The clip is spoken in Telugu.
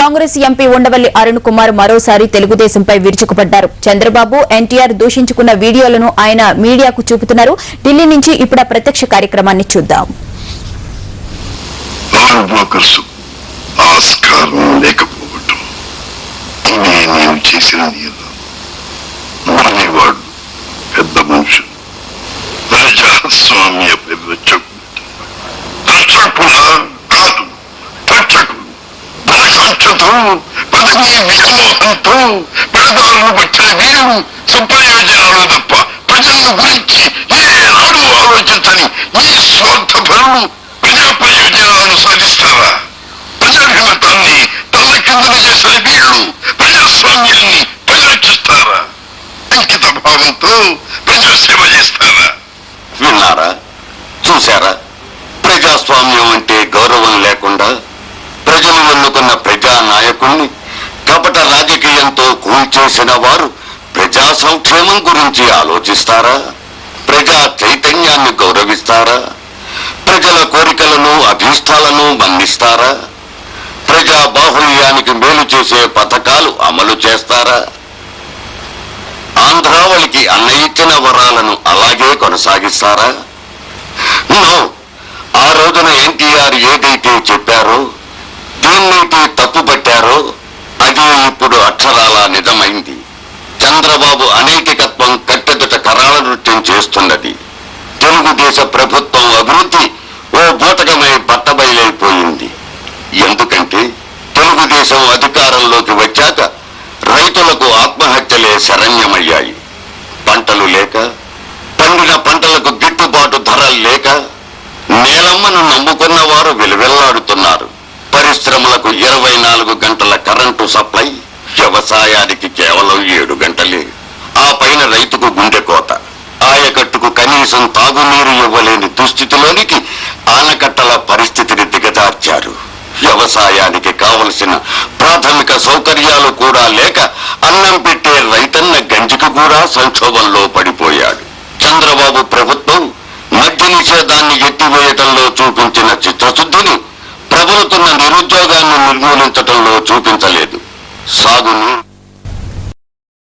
కాంగ్రెస్ ఎంపీ ఉండవల్లి అరుణ్ కుమార్ మరోసారి తెలుగుదేశంపై విరుచుకుపడ్డారు. చంద్రబాబు, ఎన్టీఆర్ దూషించుకున్న వీడియోలను ఆయన మీడియాకు చూపుతున్నారు. ఢిల్లీ నుంచి ఇప్పుడు ప్రత్యక్ష కార్యక్రమాన్ని చూద్దాం. పెద్ద మనుషులు ప్రజాస్వామ్య కాదు రక్షకులు ధనకాంక్షతో పదవీ వ్యామోహంతో పేదలను పట్టిన వీరు సుప్రయోజనాలు తప్ప ప్రజల గురించి ఏనాడు ఆలోచించని ఈ స్వార్థపరులు ప్రజా ప్రయోజనాలను సాధిస్తారా? ప్రజాభిమతాన్ని తల్లకిందులు చేసిన వీళ్ళు ప్రజాస్వామ్యాన్ని పరిరక్షిస్తారా? అంకిత భావంతో ప్రజాసేవ చేస్తారా? విన్నారా, చూశారా? ప్రజాస్వామ్యం అంటే గౌరవం లేకుండా ప్రజలు ఎన్నుకున్న ప్రజా నాయకుల్ని కపట రాజకీయంతో కూల్చేసిన వారు ప్రజా సంక్షేమం గురించి ఆలోచిస్తారా? ప్రజా చైతన్యాన్ని గౌరవిస్తారా? ప్రజల కోరికలను అభీష్టాలను మన్నిస్తారా? ప్రజా బాహుళ్యానికి మేలు చేసే పథకాలు అమలు చేస్తారా? ఆంధ్రావళికి అన్న ఇచ్చిన వరాలను అలాగే కొనసాగిస్తారా? నో. ఆ రోజున ఎన్టీఆర్ ఏదైతే చెప్పారో, దేన్నైతే తప్పుపట్టారో అదే ఇప్పుడు అక్షరాల నిజమైంది. చంద్రబాబు అనైతికత్వం కట్టెదుట కరాళ నృత్యం చేస్తున్నది. తెలుగుదేశ ప్రభుత్వం అభివృద్ధి ఓ బూటకమై బట్టబయలైపోయింది. ఎందుకంటే తెలుగుదేశం అధికారంలోకి వచ్చాక రైతులకు ఆత్మహత్యలే శరణ్యమయ్యాయి. పంటలు లేక, పండిన పంటలకు గిట్టుబాటు ధరలు లేక నేలమ్మను నమ్ముకున్న వారు విలువెల్లాడుతున్నారు. పరిశ్రమలకు 24 గంటల కరెంటు సప్లై, వ్యవసాయానికి కేవలం 7 గంటలే. ఆ పైన రైతుకు గుండె కోత. ఆయకట్టుకు కనీసం తాగునీరు ఇవ్వలేని దుస్థితిలోనికి ఆనకట్టల పరిస్థితిని దిగజార్చారు. వ్యవసాయానికి కావలసిన ప్రాథమిక సౌకర్యాలు కూడా లేక అన్నం పెట్టే రైతన్న గంజికి కూడా సంక్షోభంలో పడిపోయాడు. చంద్రబాబు ప్రభుత్వం మద్య నిషేధాన్ని ఎత్తివేయటంలో చూపించిన చిత్తశుద్ధిని ప్రబలుతున్న నిరుద్యోగాన్ని నిర్మూలించటంలో చూపించలేదు. సాగును